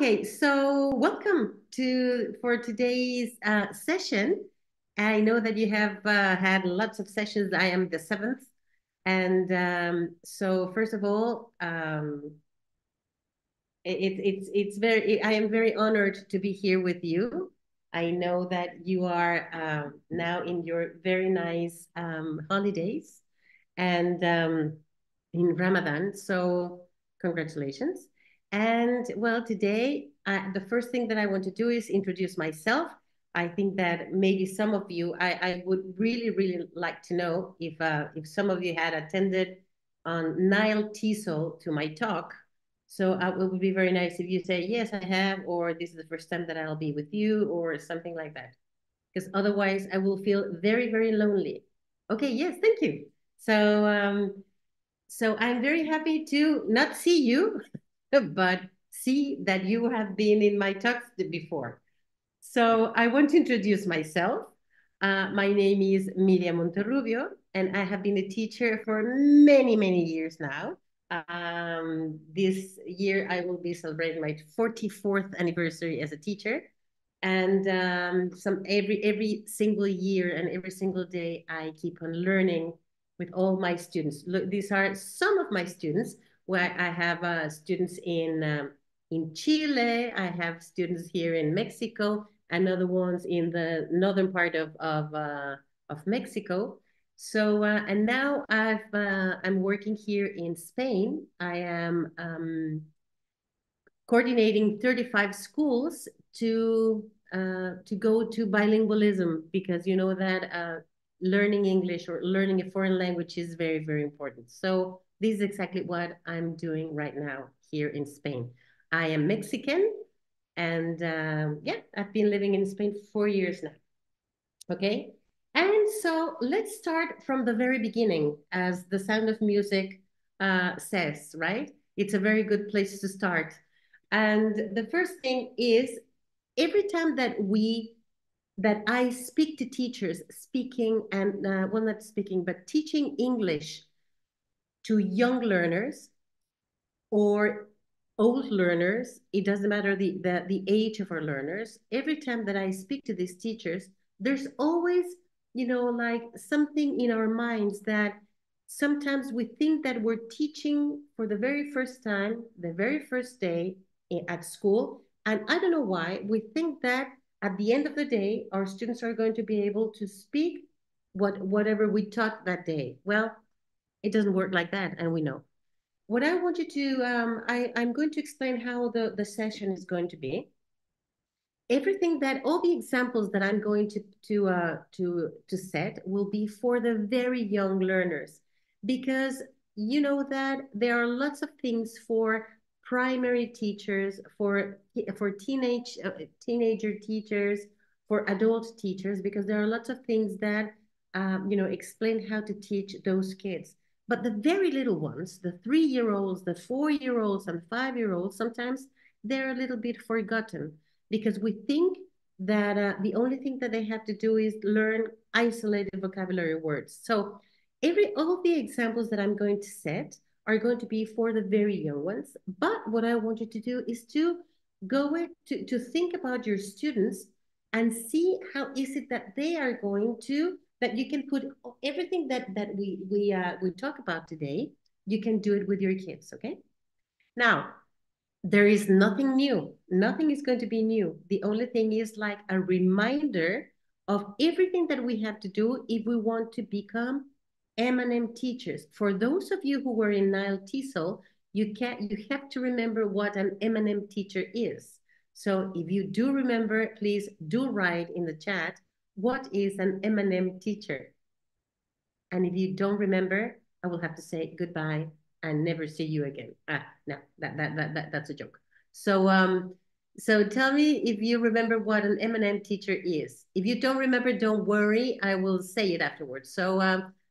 Okay, so welcome to for today's session. I know that you have had lots of sessions. I am the seventh, and so first of all, it's very. I am very honored to be here with you. I know that you are now in your very nice holidays and in Ramadan. So congratulations. And well, today, the first thing that I want to do is introduce myself. I think that maybe some of you, I would really, really like to know if some of you had attended on Nile TESOL to my talk. So it would be very nice if you say, yes, I have, or this is the first time that I'll be with you, or something like that. Because otherwise I will feel very, very lonely. Okay, yes, thank you. So I'm very happy to not see you, but see that you have been in my talks before. So I want to introduce myself. My name is Myriam Monterrubio, and I have been a teacher for many, many years now. This year I will be celebrating my 44th anniversary as a teacher. And some every single year and every single day, I keep on learning with all my students. Look, these are some of my students. Where I have students in Chile. I have students here in Mexico, and other ones in the northern part of Mexico. So and now I'm working here in Spain. I am coordinating 35 schools to go to bilingualism, because you know that learning English or learning a foreign language is very, very important. So this is exactly what I'm doing right now here in Spain. I am Mexican, and yeah, I've been living in Spain for 4 years now. Okay. And so let's start from the very beginning, as the sound of music says, right? It's a very good place to start. And the first thing is, every time that I speak to teachers, speaking and well, not speaking, but teaching English to young learners or old learners, it doesn't matter the age of our learners. Every time that I speak to these teachers, there's always, like something in our minds that sometimes we think that we're teaching for the very first time, the very first day at school. And I don't know why we think that at the end of the day, our students are going to be able to speak whatever we taught that day. Well, it doesn't work like that, and we know. What I want you to, I'm going to explain how the session is going to be. Everything that, all the examples that I'm going to set will be for the very young learners, because you know that there are lots of things for primary teachers, for teenager teachers, for adult teachers, because there are lots of things that explain how to teach those kids. But the very little ones, the 3-year-olds, the 4-year-olds, and 5-year-olds, sometimes they're a little bit forgotten, because we think that the only thing that they have to do is learn isolated vocabulary words. So all the examples that I'm going to set are going to be for the very young ones. But what I want you to do is to to think about your students and see how is it that they are going to, that you can put everything that we talk about today. You can do it with your kids. Okay. Now, there is nothing new. Nothing is going to be new. The only thing is like a reminder of everything that we have to do if we want to become M&M teachers. For those of you who were in Nile TESOL, you have to remember what an M&M teacher is. So if you do remember, please do write in the chat, what is an M&M teacher? And if you don't remember, I will have to say goodbye and never see you again. No, that's a joke. So tell me if you remember what an M&M teacher is. If you don't remember, don't worry. I will say it afterwards. So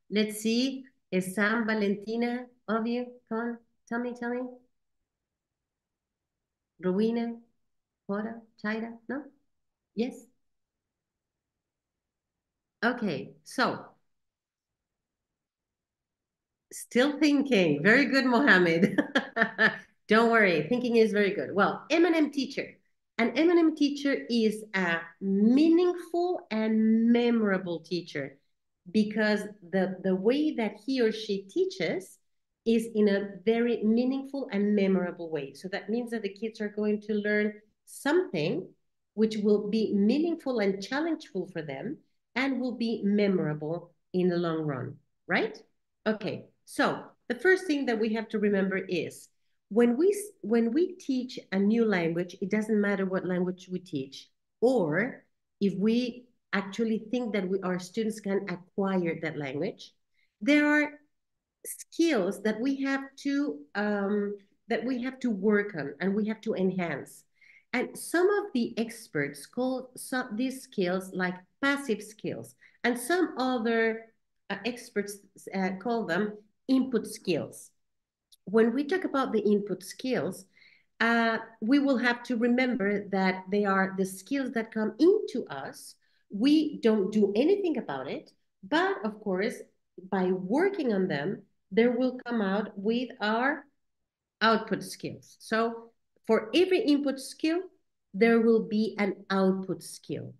let's see. Is Sam, Valentina, all of you? Come on, tell me. Rowena, Cora, Chaira, no? Yes? Okay, so still thinking. Very good, Mohammed. Don't worry, thinking is very good. Well, M&M teacher. An M&M teacher is a meaningful and memorable teacher because the way that he or she teaches is in a very meaningful and memorable way. So that means that the kids are going to learn something which will be meaningful and challengeful for them and will be memorable in the long run, right? Okay, so the first thing that we have to remember is when we teach a new language, it doesn't matter what language we teach, or if we actually think that our students can acquire that language, there are skills that we have to work on and we have to enhance. And some of the experts call these skills like passive skills, and some other experts call them input skills. When we talk about the input skills, we will have to remember that they are the skills that come into us. We don't do anything about it, but of course, by working on them, there will come out with our output skills. So for every input skill, there will be an output skill.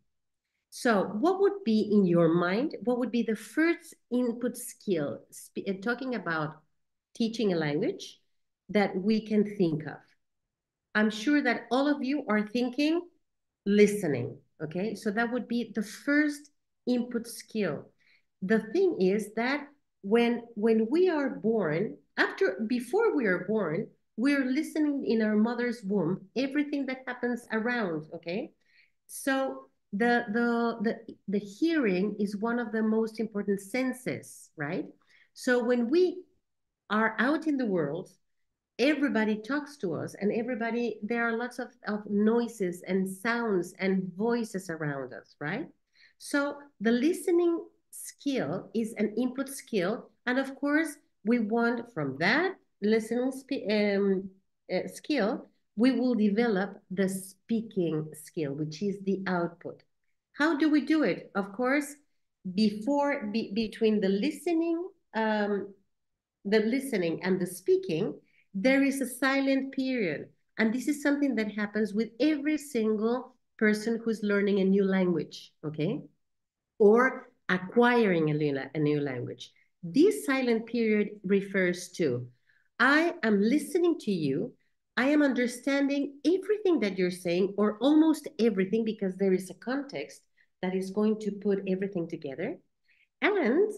So what would be in your mind? What would be the first input skill, talking about teaching a language, that we can think of? I'm sure that all of you are thinking listening, okay? So that would be the first input skill. The thing is that when we are born, before we are born, we're listening in our mother's womb, everything that happens around, okay? So the hearing is one of the most important senses, right? So when we are out in the world, everybody talks to us, and there are lots of noises and sounds and voices around us, right? So the listening skill is an input skill, and of course we want from that listening skill, we will develop the speaking skill, which is the output. How do we do it? Of course, between the listening and the speaking, there is a silent period. And this is something that happens with every single person who's learning a new language, okay? Or acquiring a new language. This silent period refers to, I am listening to you, I am understanding everything that you're saying, or almost everything, because there is a context that is going to put everything together. And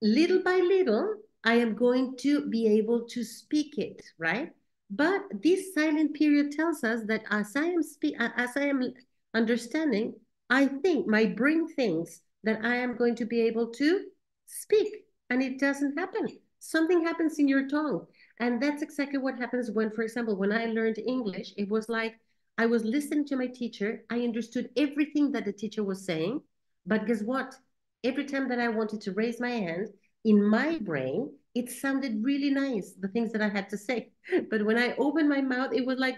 little by little, I am going to be able to speak it, right? But this silent period tells us that as I am understanding, I think my brain thinks that I am going to be able to speak, and it doesn't happen. Something happens in your tongue, and that's exactly what happens when, for example, when I learned English, it was like I was listening to my teacher. I understood everything that the teacher was saying, but guess what? Every time that I wanted to raise my hand, in my brain, it sounded really nice, the things that I had to say. But when I opened my mouth, it was like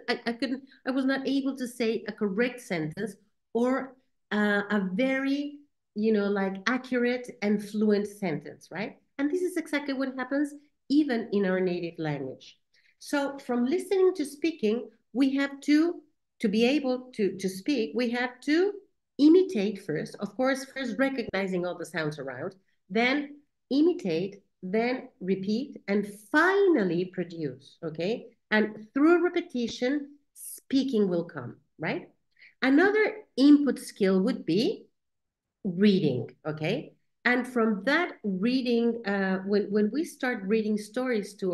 I was not able to say a correct sentence, or a very, like accurate and fluent sentence, right? And this is exactly what happens even in our native language. So from listening to speaking, we have to be able to speak, we have to imitate first, of course, first recognizing all the sounds around, then imitate, then repeat, and finally produce, okay? And through repetition, speaking will come, right? Another input skill would be reading, okay? And from that reading, when we start reading stories to,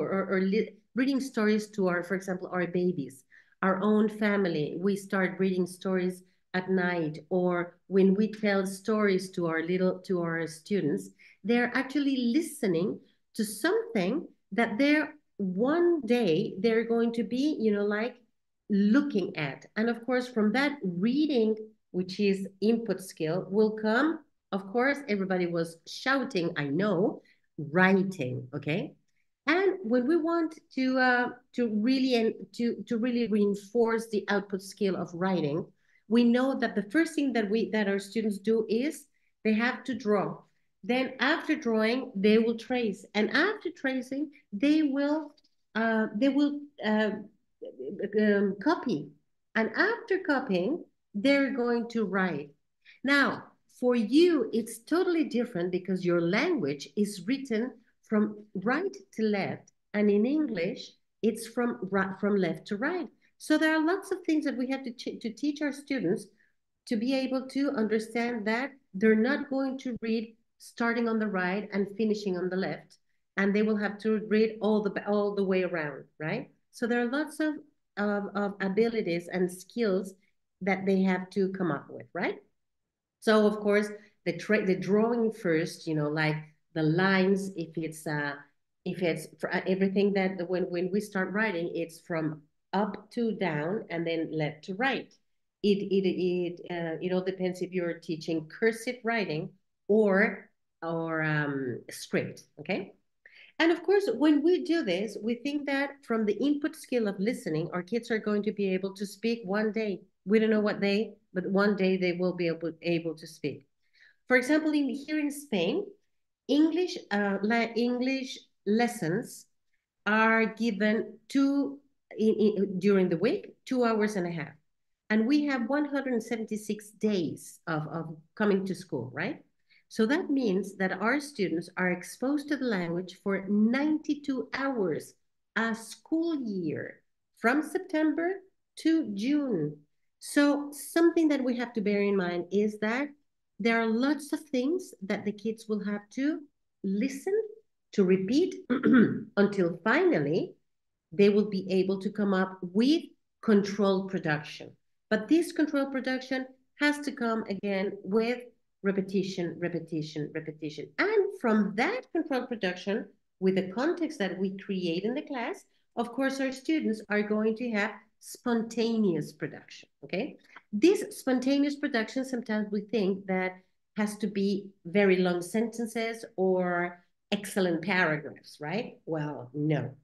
reading stories to our, for example, our babies, our own family, we start reading stories at night, or when we tell stories to our students, they're actually listening to something that they're one day they're going to be, like looking at. And of course, from that reading, which is input skill, will come, of course, everybody was shouting, I know, writing, okay? And when we want to really reinforce the output skill of writing, we know that the first thing that our students do is they have to draw. Then after drawing, they will trace. And after tracing, they will they will copy. And after copying, they're going to write. Now, for you, it's totally different because your language is written from right to left. And in English, it's from left to right. So there are lots of things that we have to teach our students to be able to understand that they're not going to read starting on the right and finishing on the left, and they will have to read all the way around, right? So there are lots of abilities and skills that they have to come up with, right? So of course, the drawing first, like the lines, if it's for everything that when we start writing, it's from up to down and then left to right. It all depends if you're teaching cursive writing or script, okay? And of course, when we do this, we think that from the input skill of listening, our kids are going to be able to speak one day. We don't know what day, but one day they will be able to speak. For example, here in Spain, English lessons are given during the week, 2 hours and a half. And we have 176 days of coming to school, right? So that means that our students are exposed to the language for 92 hours a school year from September to June. So something that we have to bear in mind is that there are lots of things that the kids will have to listen to repeat until finally they will be able to come up with controlled production. But this controlled production has to come again with repetition, repetition, repetition. And from that controlled production, with the context that we create in the class, of course, our students are going to have spontaneous production, okay? This spontaneous production, sometimes we think that has to be very long sentences or excellent paragraphs, right? Well, no.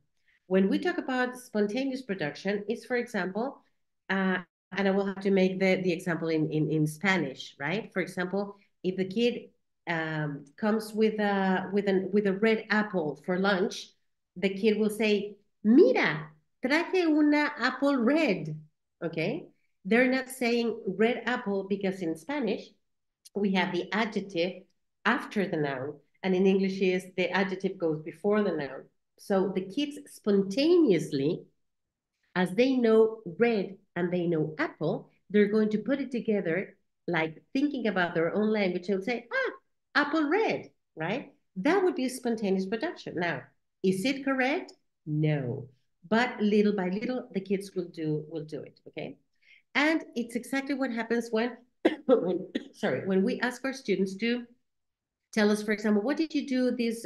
When we talk about spontaneous production, it's, for example, uh, and I will have to make the example in Spanish, right? For example, if the kid comes with a red apple for lunch, the kid will say, "Mira, traje una apple red." Okay, they're not saying red apple because in Spanish we have the adjective after the noun, and in English is the adjective goes before the noun. So the kids spontaneously, as they know red and they know apple, they're going to put it together, like thinking about their own language. They'll say, apple red, right? That would be spontaneous production. Now, is it correct? No. But little by little, the kids will do it, okay? And it's exactly what happens when we ask our students to tell us, for example, what did you do this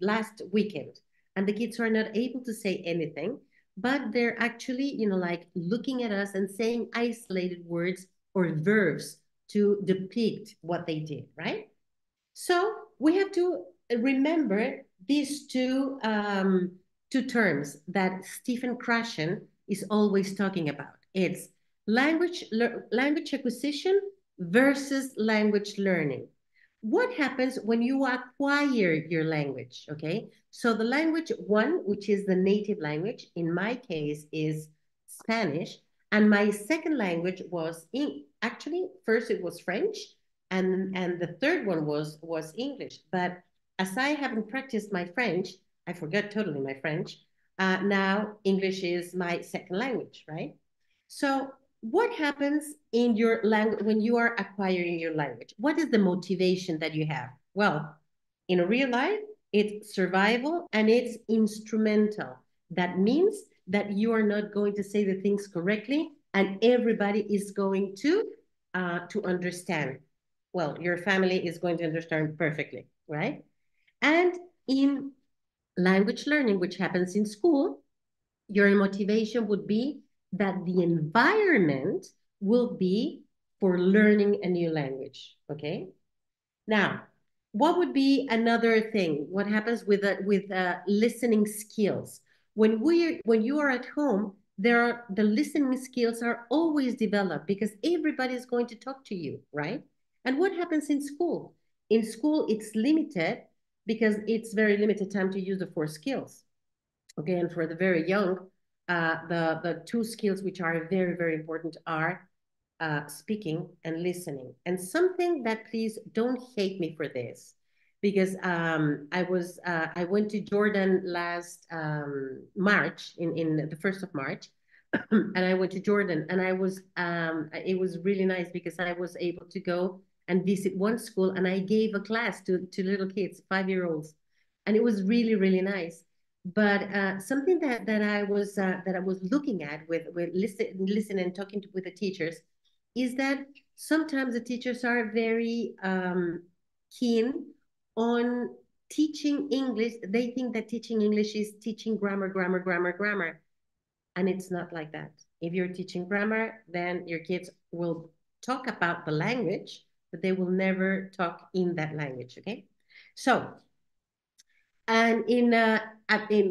last weekend? And the kids are not able to say anything, but they're actually, like looking at us and saying isolated words or verbs to depict what they did, right? So we have to remember these two terms that Stephen Krashen is always talking about. It's language acquisition versus language learning. What happens when you acquire your language? Okay, so the language one, which is the native language, in my case is Spanish, and my second language was actually first it was French, and the third one was English. But as I haven't practiced my French, I forgot totally my French. Now English is my second language, right? So what happens in your language when you are acquiring your language? What is the motivation that you have? Well, in a real life, it's survival and it's instrumental. That means that you are not going to say the things correctly, and everybody is going to understand. Well, your family is going to understand perfectly, right? And in language learning, which happens in school, your motivation would be that the environment will be for learning a new language. Okay. Now, what would be another thing? What happens with listening skills? When you are at home, the listening skills are always developed because everybody is going to talk to you, right? And what happens in school? In school, it's limited because it's very limited time to use the four skills. Okay, and for the very young, the two skills which are very, very important are speaking and listening. And something that, please don't hate me for this, because I went to Jordan last March, in the 1st of March, and I went to Jordan, and it was really nice because I was able to go and visit one school, and I gave a class to little kids, 5-year-olds, and it was really, really nice. But something that I was looking at with listen and talking with the teachers is that sometimes the teachers are very keen on teaching English. They think that teaching English is teaching grammar, grammar, grammar, grammar. And it's not like that. If you're teaching grammar, then your kids will talk about the language, but they will never talk in that language. Okay. So, and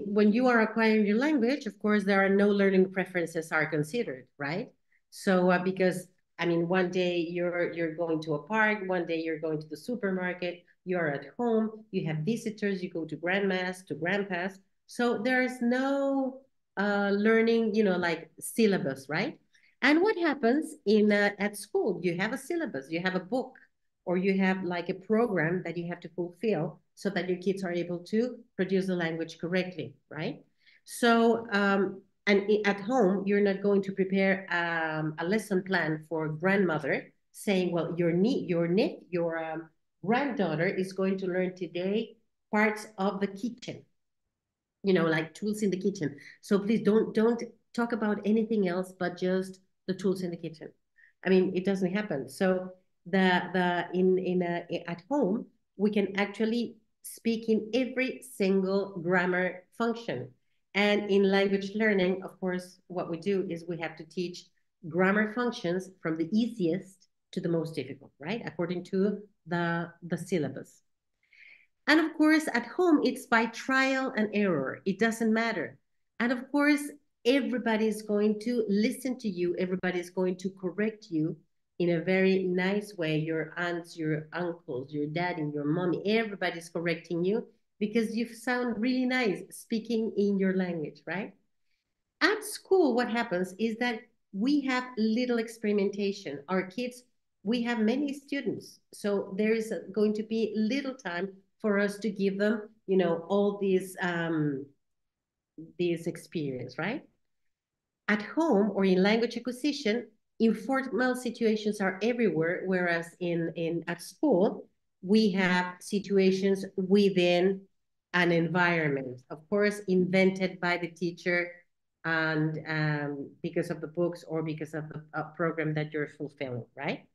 when you are acquiring your language, of course, there are no learning preferences are considered, right? So because I mean, one day you're going to a park, one day you're going to the supermarket, you're at home, you have visitors, you go to grandmas, to grandpas. So there's no learning, like syllabus, right? And what happens in at school? You have a syllabus, you have a book, or you have like a program that you have to fulfill so that your kids are able to produce the language correctly, right? So, and at home, you're not going to prepare a lesson plan for grandmother saying, well, your granddaughter is going to learn today parts of the kitchen, like tools in the kitchen. So please don't talk about anything else but just the tools in the kitchen. I mean, it doesn't happen. So the in at home we can actually speak in every single grammar function. And in language learning, of course, what we do is we have to teach grammar functions from the easiest to the most difficult, right? According to the syllabus. And of course, at home, it's by trial and error. It doesn't matter. And of course, everybody is going to listen to you. Everybody is going to correct you in a very nice way. Your aunts, your uncles, your daddy, your mommy, everybody's correcting you because you sound really nice speaking in your language, right? At school, what happens is that we have little experimentation. Our kids, we have many students, so there is going to be little time for us to give them, all these experience, right? At home or in language acquisition, informal situations are everywhere, whereas in at school, we have situations within an environment, of course, invented by the teacher and because of the books or because of the program that you're fulfilling, right?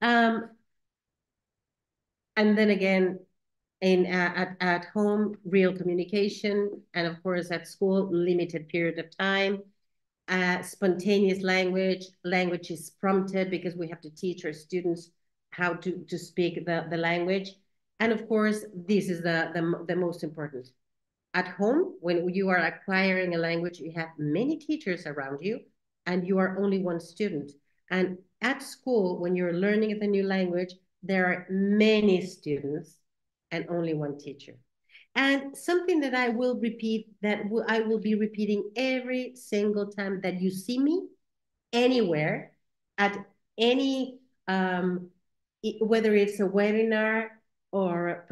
Um, and then again, at home, real communication, and of course at school, limited period of time. Spontaneous language is prompted because we have to teach our students how to speak the language. And of course, this is the most important. At home, when you are acquiring a language, you have many teachers around you, and you are only one student. And at school, when you're learning the new language, there are many students and only one teacher. And something that I will repeat, I will be repeating every single time that you see me anywhere at any, whether it's a webinar or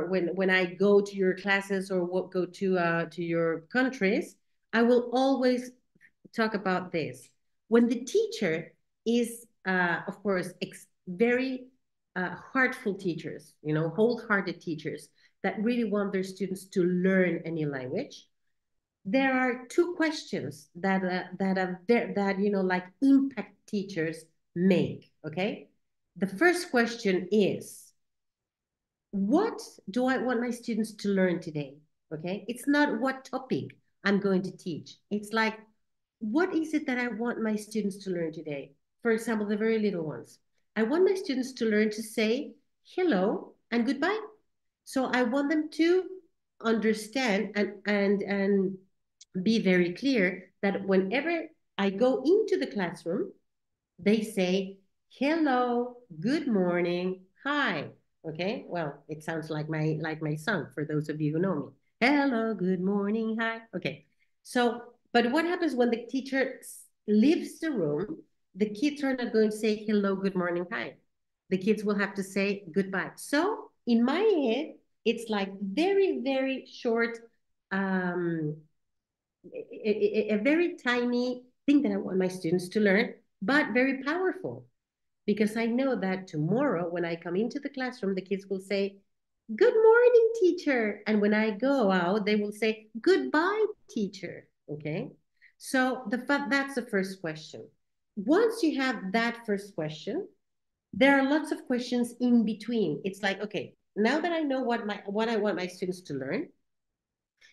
when I go to your classes or go to your countries, I will always talk about this. When the teacher is, of course, very heartful teachers, wholehearted teachers that really want their students to learn a new language, there are two questions that like impact teachers make. Okay, the first question is, what do I want my students to learn today? Okay, it's not what topic I'm going to teach. It's like, what is it that I want my students to learn today? For example, the very little ones. I want my students to learn to say hello and goodbye. So I want them to understand and be very clear that whenever I go into the classroom, they say hello, good morning, hi. Okay, well, it sounds like my son, for those of you who know me. Hello, good morning, hi. Okay. So, but what happens when the teacher leaves the room? The kids are not going to say hello, good morning, hi. The kids will have to say goodbye. So, in my head, it's like very, very short, um, a very tiny thing that I want my students to learn, but very powerful because I know that tomorrow when I come into the classroom, the kids will say, good morning, teacher. And when I go out, they will say, goodbye, teacher. Okay. So that's the first question. Once you have that first question, there are lots of questions in between. It's like, okay, now that I know what I want my students to learn,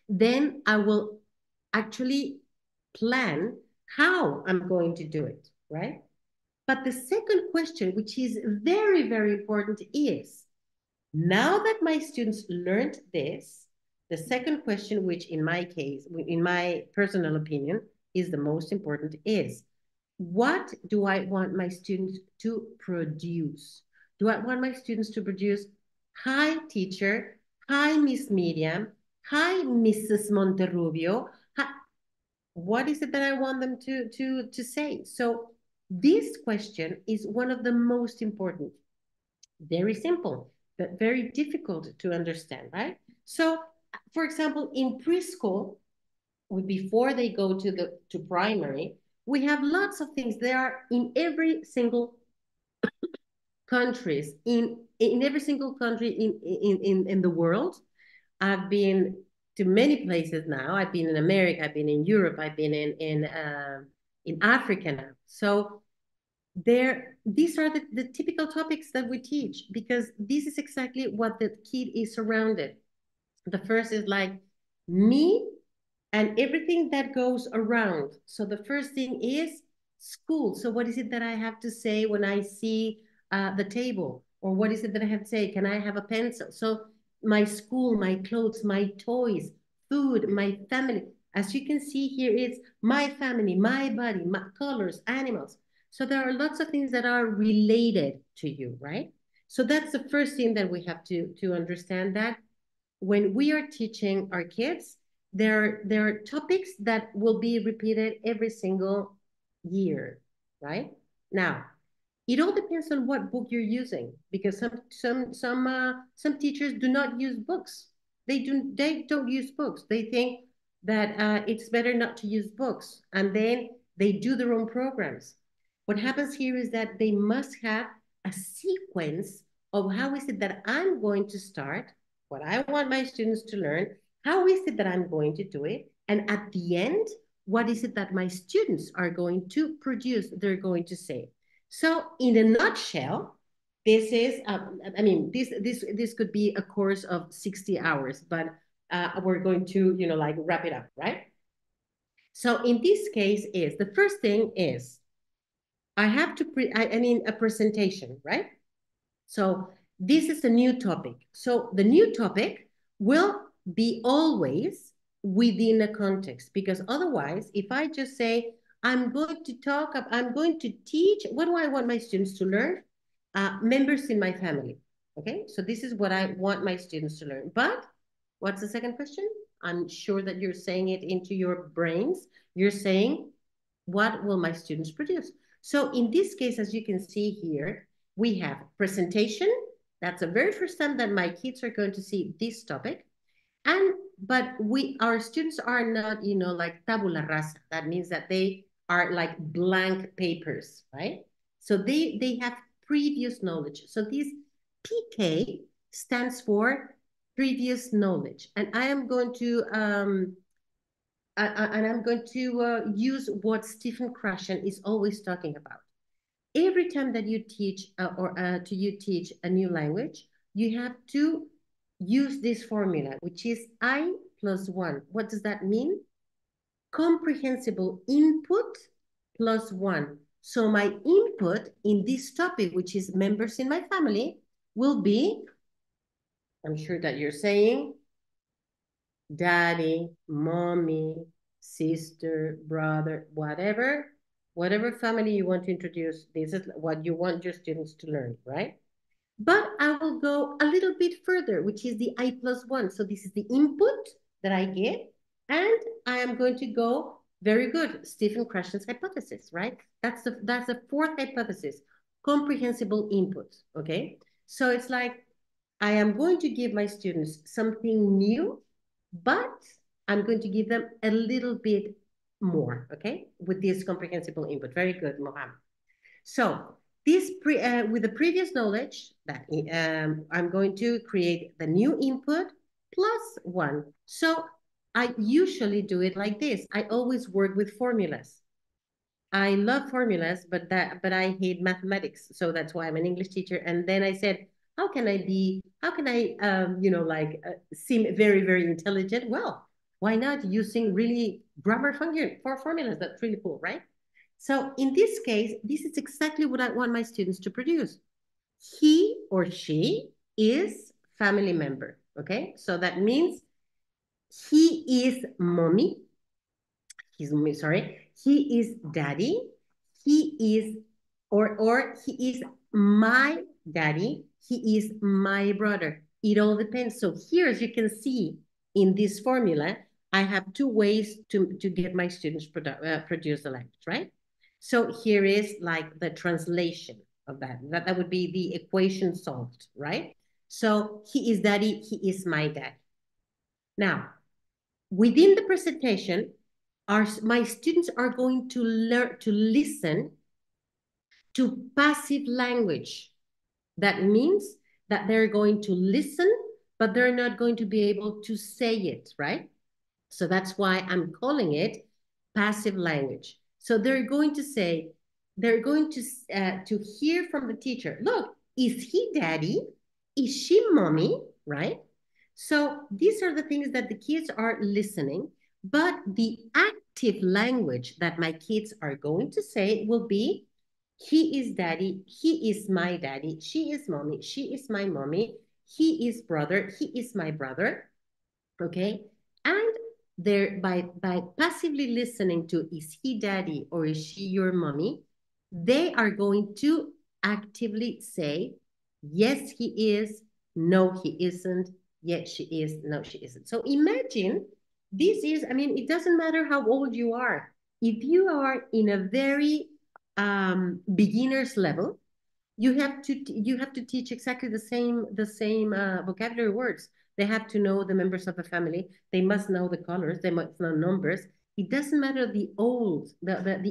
then I will actually plan how I'm going to do it, right? But the second question, which is very, very important, is now that my students learned this, the second question, which in my case, in my personal opinion, is the most important, is what do I want my students to produce? Do I want my students to produce, hi, teacher, hi, Miss Miriam, hi, Mrs. Monterrubio, hi, what is it that I want them to say? So this question is one of the most important. Very simple, but very difficult to understand, right? So, for example, in preschool, before they go to primary, we have lots of things. There are in every single countries in every single country in the world. I've been to many places now. I've been in America. I've been in Europe. I've been in Africa now. So there, these are the typical topics that we teach because this is exactly what the kid is surrounded. The first is like me and everything that goes around. So the first thing is school. So what is it that I have to say when I see the table? Or what is it that I have to say? Can I have a pencil? So my school, my clothes, my toys, food, my family. As you can see here, it's my family, my body, my colors, animals. So there are lots of things that are related to you, right? So that's the first thing that we have to understand, that when we are teaching our kids, there are topics that will be repeated every single year, right? Now, it all depends on what book you're using because some teachers do not use books. They don't use books. They think that it's better not to use books, and then they do their own programs. What happens here is that they must have a sequence of how is it that I'm going to start what I want my students to learn, how is it that I'm going to do it, and at the end, what is it that my students are going to produce, they're going to say. So in a nutshell, this is, I mean, this could be a course of 60 hours, but we're going to, like wrap it up, right? So in this case is, the first thing is, I have to, I mean, a presentation, right? So this is a new topic. So the new topic will be always within a context, because otherwise, if I just say, I'm going to teach, what do I want my students to learn? Members in my family. Okay, so this is what I want my students to learn. But what's the second question? I'm sure that you're saying it into your brains. You're saying, what will my students produce? So in this case, as you can see here, we have presentation. That's the very first time that my kids are going to see this topic. But our students are not, like tabula rasa. That means that they are like blank papers, right? So they have previous knowledge. So this PK stands for previous knowledge. And I am going to use what Stephen Krashen is always talking about. Every time that you teach you teach a new language, you have to use this formula, which is I plus one. What does that mean? Comprehensible input plus one. So my input in this topic, which is members in my family, will be, I'm sure that you're saying, daddy, mommy, sister, brother, whatever family you want to introduce, this is what you want your students to learn, right? But I will go a little bit further, which is the I plus one. So this is the input that I give, and I am going to go very good. Stephen Krashen's hypothesis, right? That's the fourth hypothesis, comprehensible input. Okay, so it's like I am going to give my students something new, but I'm going to give them a little bit more. Okay, with this comprehensible input. Very good, Mohammed. So with the previous knowledge that I'm going to create the new input plus one. So I usually do it like this. I always work with formulas. I love formulas, but I hate mathematics. So that's why I'm an English teacher. And then I said, how can I seem very, very intelligent? Well, why not using really grammar function for formulas? That's really cool, right? So in this case, this is exactly what I want my students to produce. He or she is family member. Okay. So that means he is mommy. He is daddy. He is, or he is my daddy. He is my brother. It all depends. So here, as you can see in this formula, I have two ways to get my students produce the language, right? So here is like the translation of that. That would be the equation solved, right? So he is daddy, he is my dad. Now, within the presentation, my students are going to learn to listen to passive language. That means that they're going to listen, but they're not going to be able to say it, right? So that's why I'm calling it passive language. So they're going to hear from the teacher. Look, is he daddy? Is she mommy? Right? So these are the things that the kids are listening, but the active language that my kids are going to say will be, he is daddy, he is my daddy, she is mommy, she is my mommy, he is brother, he is my brother. Okay, and they're by passively listening to, is he daddy or is she your mommy, they are going to actively say, yes he is, no he isn't, yes she is, no she isn't. So imagine, this is, I mean, it doesn't matter how old you are. If you are in a very beginner's level, you have to teach exactly the same vocabulary words. They have to know the members of the family. They must know the colors. They must know numbers. It doesn't matter the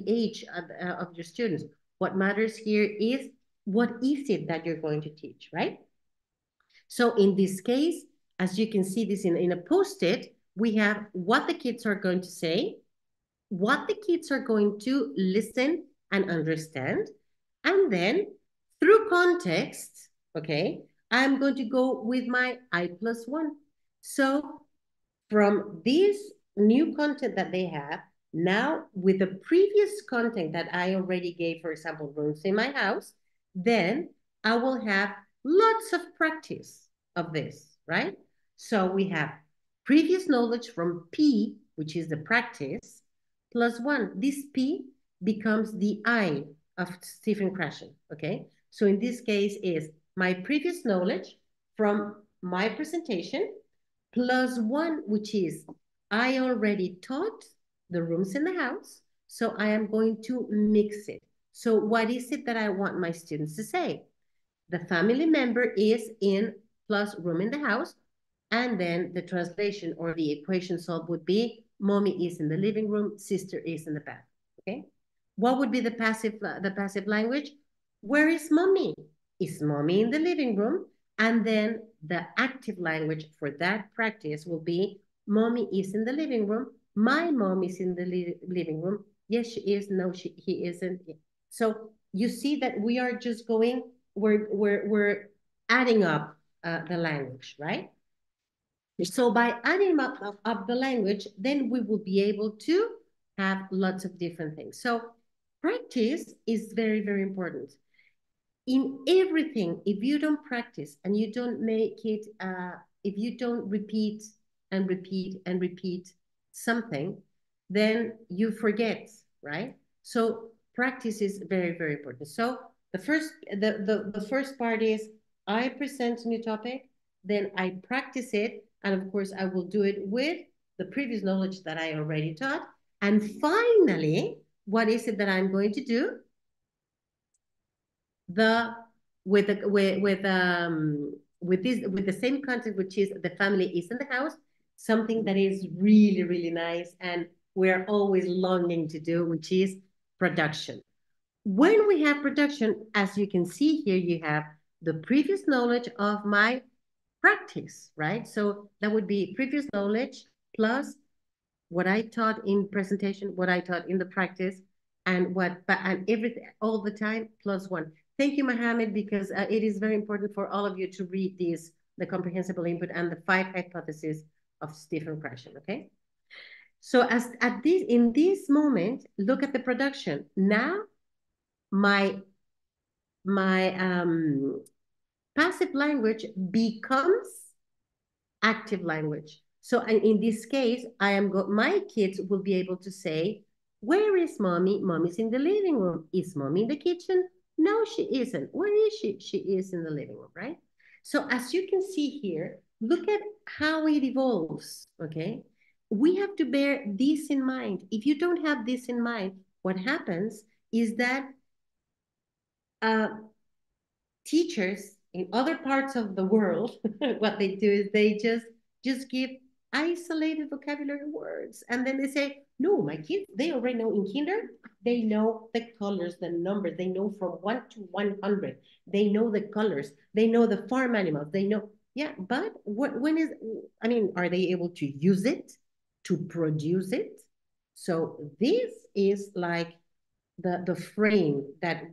age of your students. What matters here is, what is it that you're going to teach, right? So in this case, as you can see this in a post-it, we have what the kids are going to say, what the kids are going to listen and understand. And then through context, okay, I'm going to go with my I+1. So from this new content that they have, now with the previous content that I already gave, for example, rooms in my house, then I will have lots of practice of this, right? So we have previous knowledge from P, which is the practice, +1. This P becomes the I of Stephen Krashen, okay? So in this case is my previous knowledge from my presentation, +1, which is I already taught the rooms in the house, so I am going to mix it. So what is it that I want my students to say? The family member is in plus room in the house, and then the translation or the equation solved would be, mommy is in the living room, sister is in the bath. Okay. What would be the passive language? Where is mommy? Is mommy in the living room? And then the active language for that practice will be, mommy is in the living room. My mom is in the living room. Yes, she is. No, he isn't. So you see that we are just going, we're adding up the language, right? So by adding up the language, then we will be able to have lots of different things. So practice is very, very important. In everything, if you don't practice and you don't make it, if you don't repeat and repeat and repeat something, then you forget, right? So practice is very, very important. So the first part is, I present a new topic, then I practice it, and of course I will do it with the previous knowledge that I already taught. And finally, what is it that I'm going to do? The with the same concept, which is the family is in the house, something that is really, really nice and we're always longing to do, which is production. When we have production, as you can see here, you have the previous knowledge of my practice, right? So that would be previous knowledge plus what I taught in presentation, what I taught in the practice, and everything all the time plus one. Thank you, Mohammed, because it is very important for all of you to read these, the comprehensible input and the 5 hypotheses of Stephen Krashen. Okay. So as at this in this moment, look at the production. Now my passive language becomes active language. So in this case, my kids will be able to say, where is mommy? Mommy's in the living room. Is mommy in the kitchen? No, she isn't. Where is she? She is in the living room, right? So as you can see here, look at how it evolves, okay? We have to bear this in mind. If you don't have this in mind, what happens is that uh, teachers in other parts of the world, what they do is they just give isolated vocabulary words, and then they say, "No, my kids, they already know in kinder. They know the colors, the numbers. They know from 1 to 100. They know the colors. They know the farm animals. They know." Yeah, but when is? I mean, are they able to use it to produce it? So this is like the frame that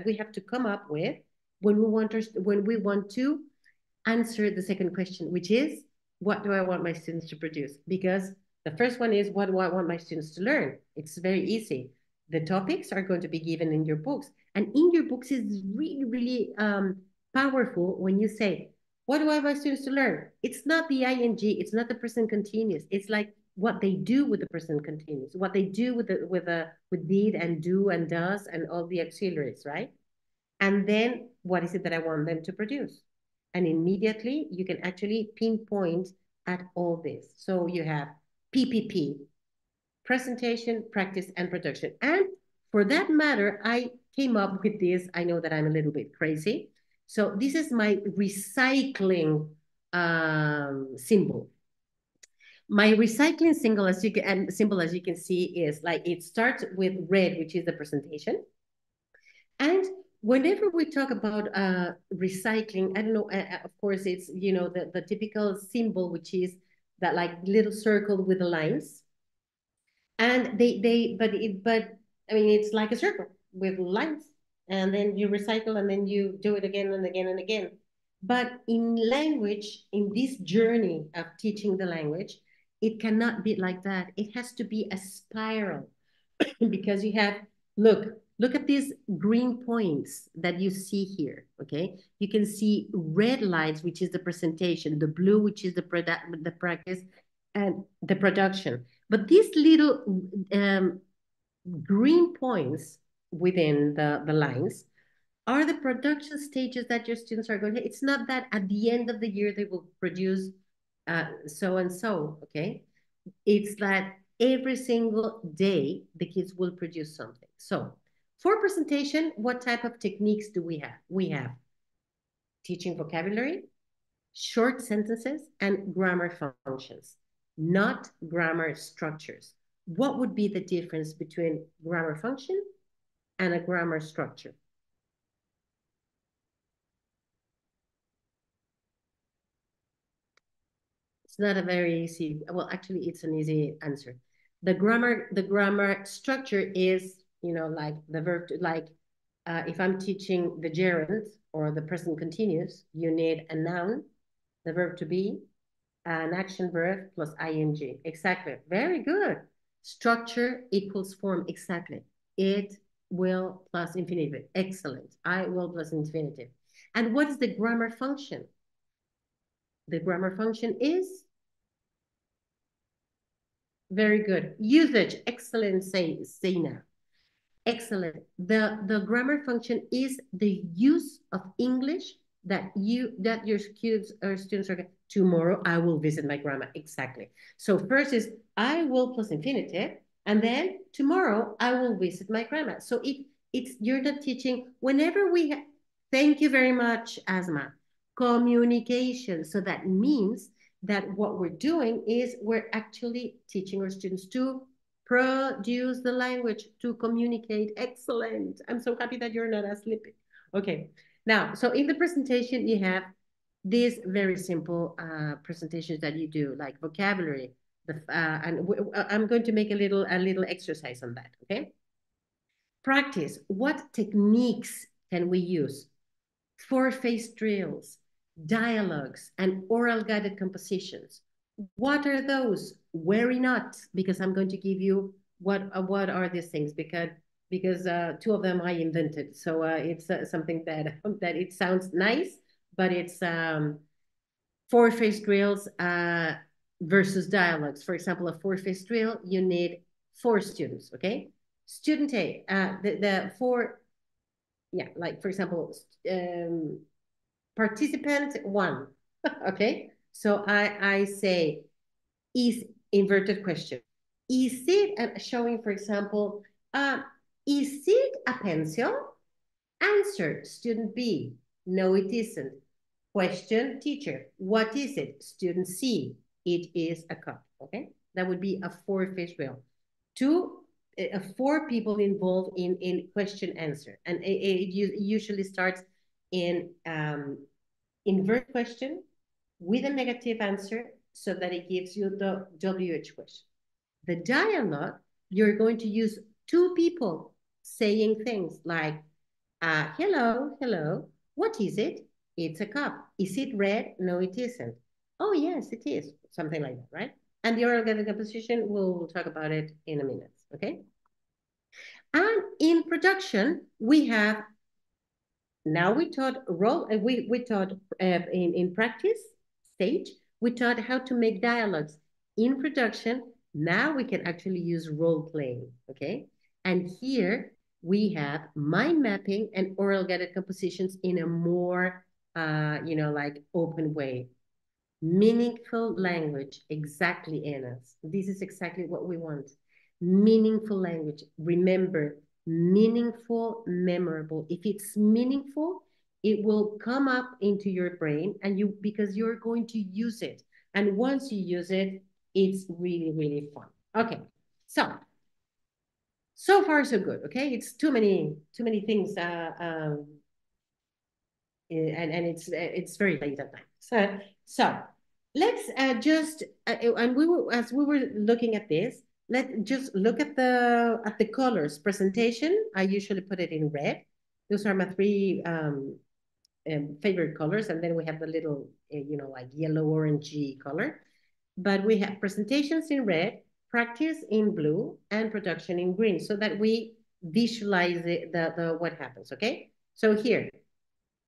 we have to come up with when we want to answer the second question, which is, what do I want my students to produce? Because the first one is, what do I want my students to learn? It's very easy. The topics are going to be given in your books, and in your books is really, really powerful when you say, what do I want my students to learn? It's not the ing, it's not the present continuous. It's like what they do with the present continuous, what they do with did and do and does and all the auxiliaries, right? And then what is it that I want them to produce? And immediately you can actually pinpoint at all this. So you have PPP, presentation, practice, and production. And for that matter, I came up with this. I know that I'm a little bit crazy. So this is my recycling symbol. My recycling symbol, as you can see, is like it starts with red, which is the presentation. And whenever we talk about recycling, I don't know, of course, it's, the typical symbol, which is that like little circle with the lines. And but I mean, it's like a circle with lines. And then you recycle and then you do it again and again and again. But in language, in this journey of teaching the language, it cannot be like that. It has to be a spiral. Because you have, look at these green points that you see here, okay? You can see red lines, which is the presentation, the blue, which is the practice, and the production. But these little green points within the lines are the production stages that your students are going to. It's not that at the end of the year they will produce so and so, okay? It's that every single day the kids will produce something. So for presentation, what type of techniques do we have? We have teaching vocabulary, short sentences, and grammar functions, not grammar structures. What would be the difference between grammar function and a grammar structure? It's not a very easy, well, actually, it's an easy answer. The grammar structure is, like the verb, like if I'm teaching the gerund or the present continuous, you need a noun, the verb to be, an action verb plus ing. Exactly. Very good. Structure equals form. Exactly. It will plus infinitive. Excellent. I will plus infinitive. And what is the grammar function? The grammar function is very good. Usage. Excellent, Sena. Excellent. The grammar function is the use of English that your kids or students are tomorrow I will visit my grandma. Exactly. So first is I will plus infinitive, and then tomorrow I will visit my grandma. So it's you're not teaching whenever thank you very much, Asma. Communication. So that means that what we're doing is we're actually teaching our students to produce the language, to communicate. Excellent. I'm so happy that you're not asleep. Okay. Now, so in the presentation, you have these very simple presentations that you do, like vocabulary. I'm going to make a little exercise on that. Okay. Practice. What techniques can we use? Four-face drills, dialogues, and oral guided compositions. What are those? Worry not, because I'm going to give you what are these things, because two of them I invented. So it's something that that it sounds nice, but it's four-face drills versus dialogues. For example, a four-face drill, you need four students. Okay, student A, the four, yeah, like for example, participant one. Okay, so I say is inverted question. Is it showing, for example, uh, is it a pencil? Answer, student B. No, it isn't. Question, teacher. What is it? Student C. It is a cup. Okay, that would be a four-face drill. Two, four people involved in question answer, and it usually starts in invert question with a negative answer so that it gives you the WH question. The dialogue, you're going to use two people saying things like, hello, hello, what is it? It's a cup. Is it red? No, it isn't. Oh, yes, it is. Something like that, right? And the organic composition, we'll talk about it in a minute, okay? And in production, we have now we taught role. We taught in practice stage. We taught how to make dialogues in production. Now we can actually use role playing. Okay, and here we have mind mapping and oral guided compositions in a more like open way. Meaningful language, exactly, Anna. This is exactly what we want. Meaningful language. Remember, meaningful, memorable. If it's meaningful, it will come up into your brain and you because you're going to use it. And once you use it, it's really, really fun. Okay. So far so good. Okay. It's too many things and it's very late at night. So let's just and we were as we were looking at this, let's just look at the colors. Presentation, I usually put it in red. Those are my three favorite colors, and then we have the little like yellow orangey color. But we have presentations in red, practice in blue, and production in green, so that we visualize the what happens. Okay, so here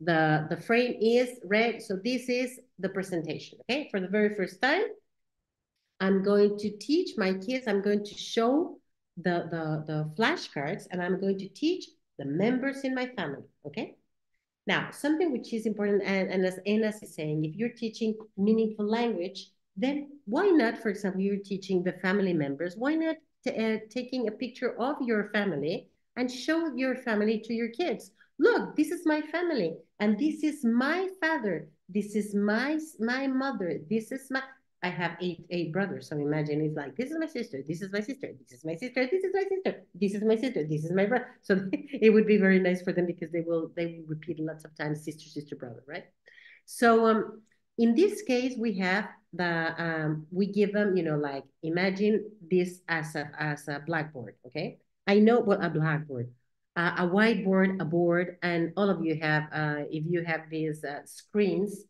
the frame is red. So this is the presentation. Okay, for the very first time, I'm going to teach my kids. I'm going to show the flashcards, and I'm going to teach the members in my family. Okay. Now, something which is important, and as Enas is saying, if you're teaching meaningful language, then why not, for example, you're teaching the family members, why not taking a picture of your family and show your family to your kids? Look, this is my family, and this is my father, this is my mother, this is my, I have eight brothers, so imagine it's like, this is my sister, this is my sister, this is my sister, this is my sister, this is my sister, this is my brother. So it would be very nice for them because they will repeat lots of times sister, sister, brother, right? So in this case, we have we give them, like imagine this as a blackboard, okay? I know what a blackboard, a whiteboard, a board, and all of you have if you have these screens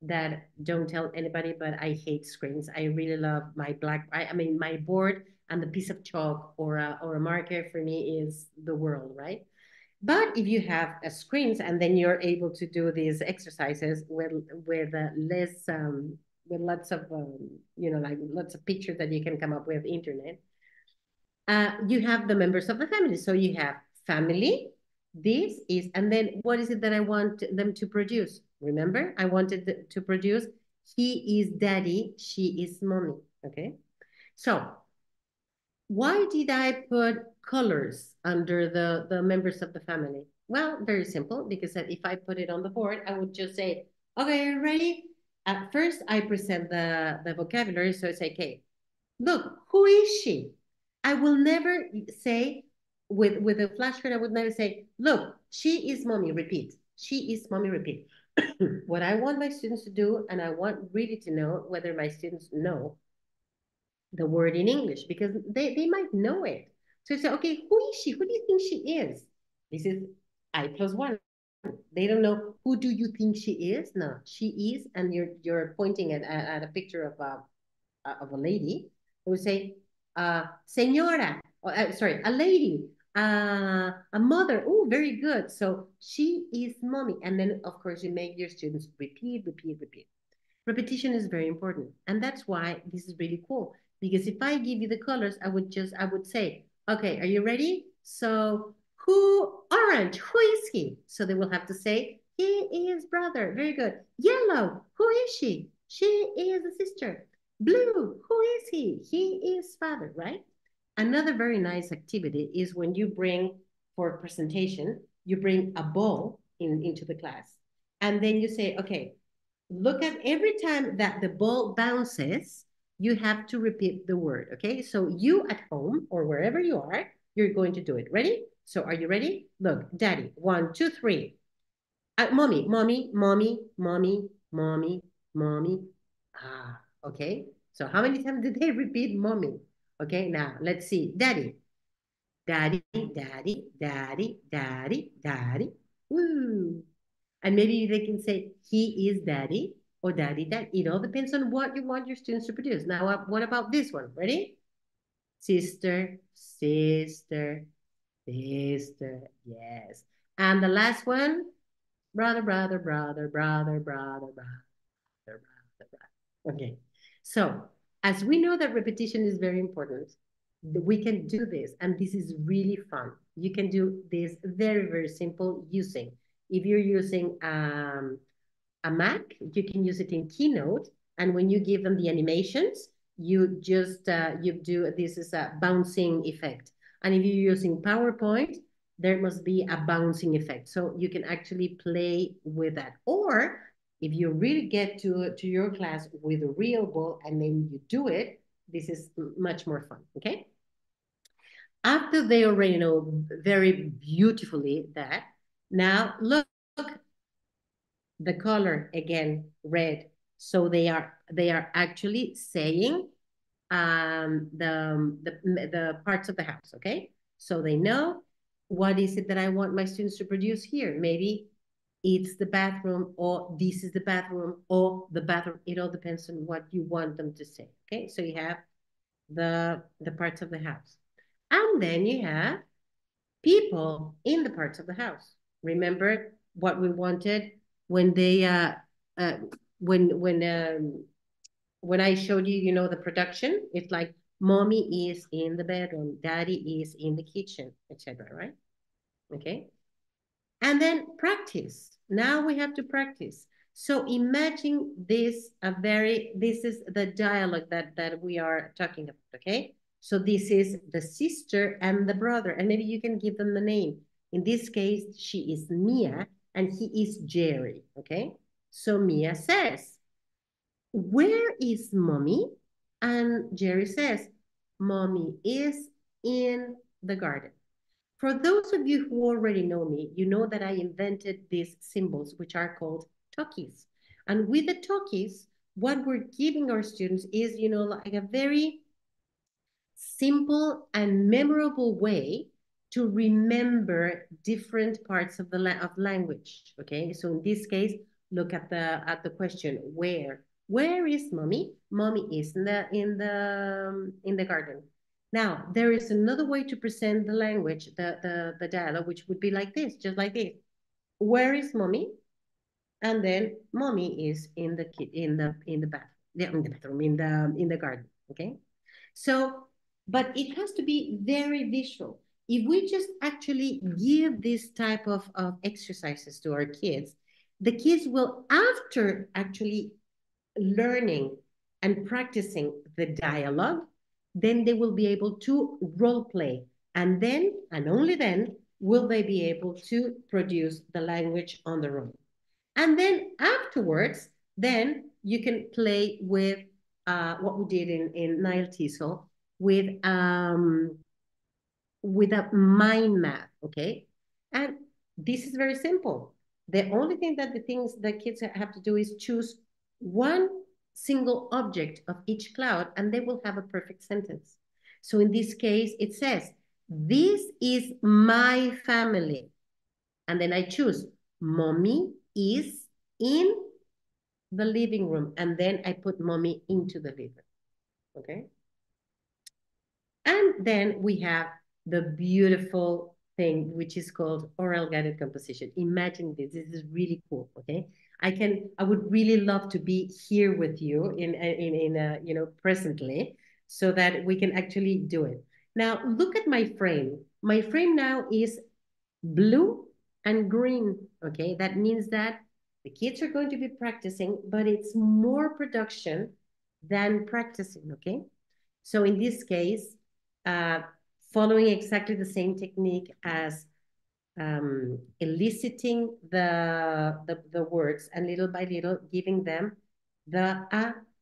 that don't tell anybody, but I hate screens. I really love my I mean, my board and the piece of chalk or a marker for me is the world, right? But if you have a screens and then you're able to do these exercises with less with lots of like lots of pictures that you can come up with internet, you have the members of the family. So you have family. This is, and then what is it that I want them to produce? Remember, I wanted to produce he is daddy, she is mommy. Okay. So why did I put colors under the members of the family? Well, very simple, because if I put it on the board, I would just say, okay, are you ready? At first, I present the vocabulary. So I say, okay, look, who is she? I will never say with a flashcard, I would never say, look, she is mommy, repeat. She is mommy, repeat. What I want my students to do, and I want really to know whether my students know the word in English, because they might know it. So say, okay, who is she? Who do you think she is? This is I plus one. They don't know who do you think she is? No, she is, and you're pointing at a picture of a lady. They would say, senora, or, sorry, a lady, a mother. Oh, very good. So she is mommy. And then, of course, you make your students repeat, repeat, repeat. Repetition is very important. And that's why this is really cool. Because if I give you the colors, I would say, okay, are you ready? So orange, who is he? So they will have to say, he is brother. Very good. Yellow, who is she? She is a sister. Blue, who is he? He is father, right? Another very nice activity is when you bring, for presentation, you bring a ball into the class. And then you say, okay, look at every time that the ball bounces, you have to repeat the word. Okay. So you at home or wherever you are, you're going to do it. Ready? So are you ready? Look, daddy, 1, 2, 3. Mommy, mommy, mommy, mommy, mommy, mommy. Ah, okay. So how many times did they repeat mommy? Okay, now let's see. Daddy, daddy, daddy, daddy, daddy, daddy. Woo. And maybe they can say, he is daddy or daddy, dad. It all depends on what you want your students to produce. Now, what about this one? Ready? Sister, sister, sister. Yes. And the last one, brother, brother, brother, brother, brother, brother, brother, brother. Okay. So, as we know that repetition is very important, we can do this, and this is really fun. You can do this very, very simple using. If you're using a Mac, you can use it in Keynote. And when you give them the animations, you just you do this is a bouncing effect. And if you're using PowerPoint, there must be a bouncing effect. So you can actually play with that. Or if you really get to your class with a real ball and then you do it, this is much more fun. Okay. After they already know very beautifully that, now look the color again, red. So they are actually saying the parts of the house. Okay, so they know what is it that I want my students to produce here. Maybe it's the bathroom, or this is the bathroom, or the bathroom. It all depends on what you want them to say. Okay, so you have the parts of the house, and then you have people in the parts of the house. Remember what we wanted when they uh when when um when I showed you, the production. It's like mommy is in the bedroom, daddy is in the kitchen, etc. Right? Okay. And then practice. Now we have to practice. So imagine this is the dialogue that we are talking about, okay? So this is the sister and the brother, and maybe you can give them the name. In this case, she is Mia and he is Jerry, okay? So Mia says, where is mommy? And Jerry says, mommy is in the garden. For those of you who already know me, you know that I invented these symbols, which are called talkies. And with the talkies, what we're giving our students is, like a very simple and memorable way to remember different parts of of language. Okay, so in this case, look at the question, where is mommy? Mommy is in the garden. Now there is another way to present the language, the dialogue, which would be like this, just like this. Where is mommy? And then mommy is in the bathroom, in the garden. Okay. So, but it has to be very visual. If we just actually give this type of exercises to our kids, the kids will, after actually learning and practicing the dialogue, then they will be able to role play. And then, and only then, will they be able to produce the language on their own. And then afterwards, then you can play with what we did in Nile Teasel with a mind map, okay? And this is very simple. The only thing that the things that kids have to do is choose one single object of each cloud, and they will have a perfect sentence. So in this case, it says, this is my family. And then I choose, mommy is in the living room. And then I put mommy into the living room, okay? And then we have the beautiful thing, which is called oral guided composition. Imagine this. This is really cool. Okay. I would really love to be here with you presently so that we can actually do it. Now, look at my frame. My frame now is blue and green. Okay. That means that the kids are going to be practicing, but it's more production than practicing. Okay. So in this case, uh, following exactly the same technique as eliciting the words and little by little giving them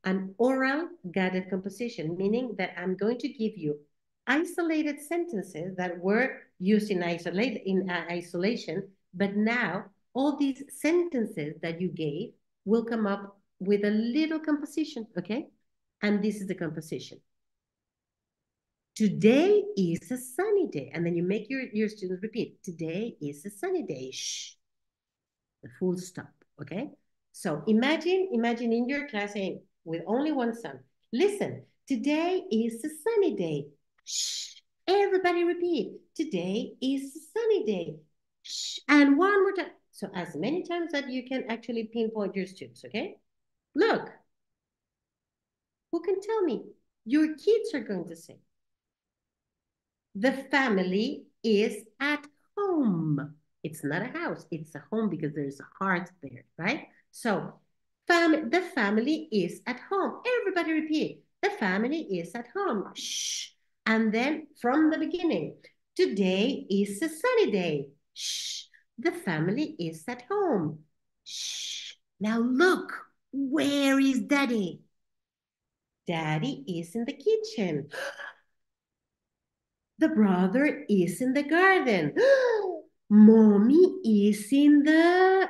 an oral guided composition, meaning that I'm going to give you isolated sentences that were used in isolation, but now all these sentences that you gave will come up with a little composition, okay? And this is the composition. Today is a sunny day. And then you make your students repeat, today is a sunny day. Shh, the full stop, okay? So imagine in your class saying, with only one son, listen, today is a sunny day. Shh, everybody repeat, today is a sunny day. Shh, and one more time. So as many times that you can actually pinpoint your students, okay? Look, who can tell me? Your kids are going to say, the family is at home. It's not a house, it's a home because there's a heart there, right? So, the family is at home. Everybody repeat, the family is at home. Shh. And then from the beginning, today is a sunny day. Shh. The family is at home. Shh. Now look, where is daddy? Daddy is in the kitchen. The brother is in the garden. Mommy is in the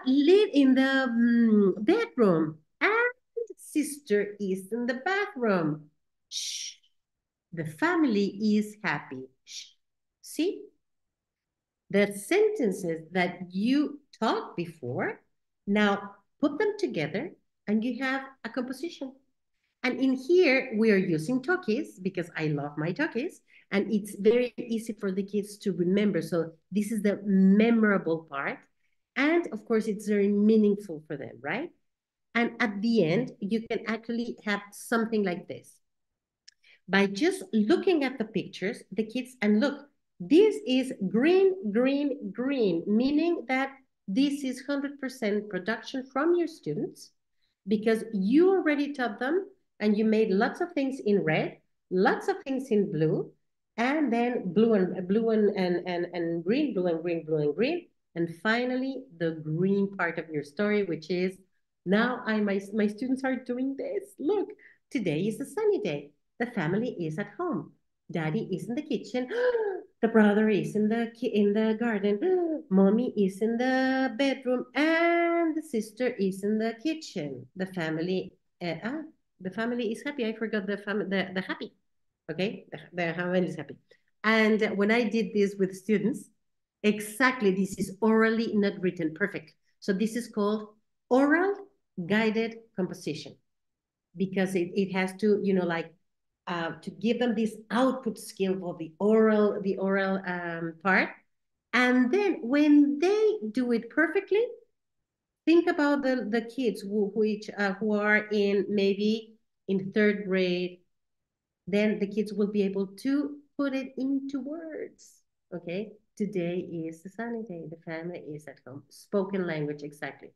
bedroom, and sister is in the bathroom. Shh. The family is happy. Shh. See, the sentences that you taught before, now put them together, and you have a composition. And in here, we are using talkies because I love my talkies. And it's very easy for the kids to remember. So this is the memorable part. And of course, it's very meaningful for them, right? And at the end, you can actually have something like this. By just looking at the pictures, the kids, and look, this is green, green, green, meaning that this is 100% production from your students because you already taught them and you made lots of things in red, lots of things in blue, and then blue and green, blue and green, blue and green, and finally the green part of your story, which is now my students are doing this. Look, today is a sunny day. The family is at home. Daddy is in the kitchen. The brother is in the garden. Mommy is in the bedroom, and the sister is in the kitchen. The family is happy. I forgot the happy. Okay, the family is happy. And when I did this with students, exactly this is orally not written. Perfect. So this is called oral guided composition because it has to to give them this output skill for the oral part. And then when they do it perfectly, think about the kids who are in maybe in third grade. Then the kids will be able to put it into words. Okay, today is a sunny day. The family is at home. Spoken language, exactly.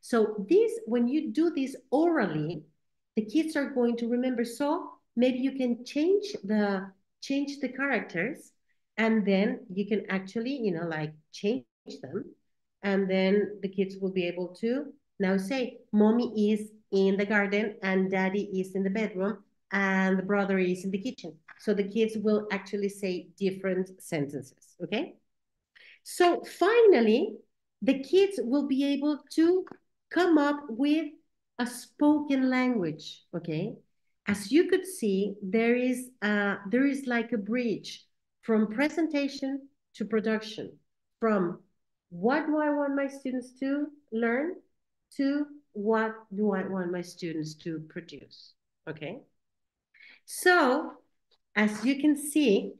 So this, when you do this orally, the kids are going to remember. So maybe you can change the characters, and then you can actually, like change them, and then the kids will be able to now say, mommy is in the garden and daddy is in the bedroom and the brother is in the kitchen. So the kids will actually say different sentences. Okay. So finally, the kids will be able to come up with a spoken language. Okay. As you could see, there is like a bridge from presentation to production, from what do I want my students to learn to what do I want my students to produce. Okay. So as you can see,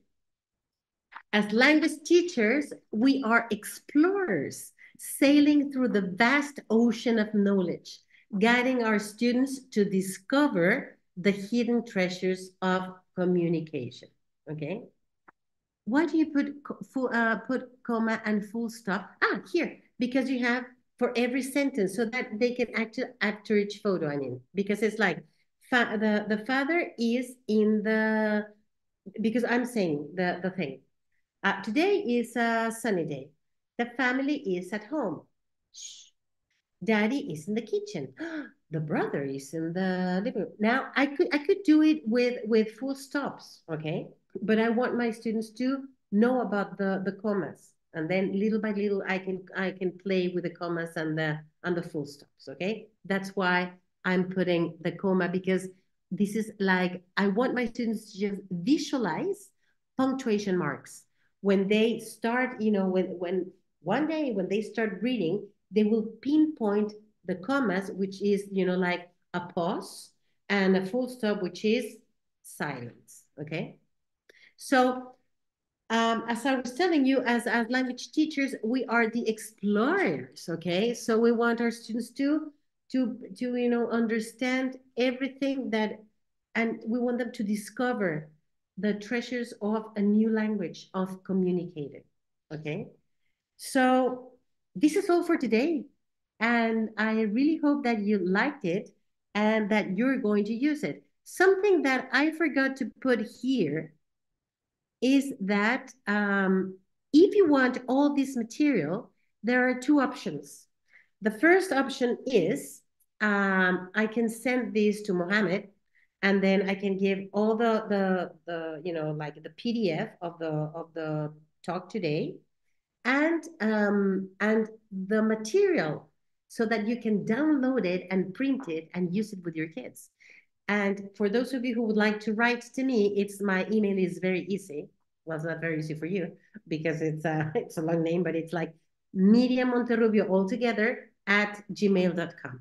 as language teachers, we are explorers, sailing through the vast ocean of knowledge, guiding our students to discover the hidden treasures of communication. Okay? Why do you put comma and full stop? Ah, here, because you have for every sentence, so that they can actually add to each photo. I mean, because it's like the father is in the, because I'm saying the thing. Today is a sunny day. The family is at home. Shh. Daddy is in the kitchen. The brother is in the living room. Now I could do it with full stops, okay? But I want my students to know about the commas, and then little by little I can play with the commas and the full stops, okay? That's why I'm putting the comma, because this is like I want my students to just visualize punctuation marks when they start. When one day when they start reading, they will pinpoint the commas, which is, like a pause, and a full stop, which is silence. Okay. So, as I was telling you, as language teachers, we are the explorers. Okay. So we want our students to understand everything that, and we want them to discover the treasures of a new language of communicating. Okay. So this is all for today. And I really hope that you liked it and that you're going to use it. Something that I forgot to put here is that if you want all this material, there are two options. The first option is I can send this to Mohammed, and then I can give all the like the PDF of the talk today, and the material, so that you can download it and print it and use it with your kids. And for those of you who would like to write to me, it's my email is very easy. Well, it's not very easy for you because it's a long name, but it's like Myriam Monterrubio altogether at gmail.com.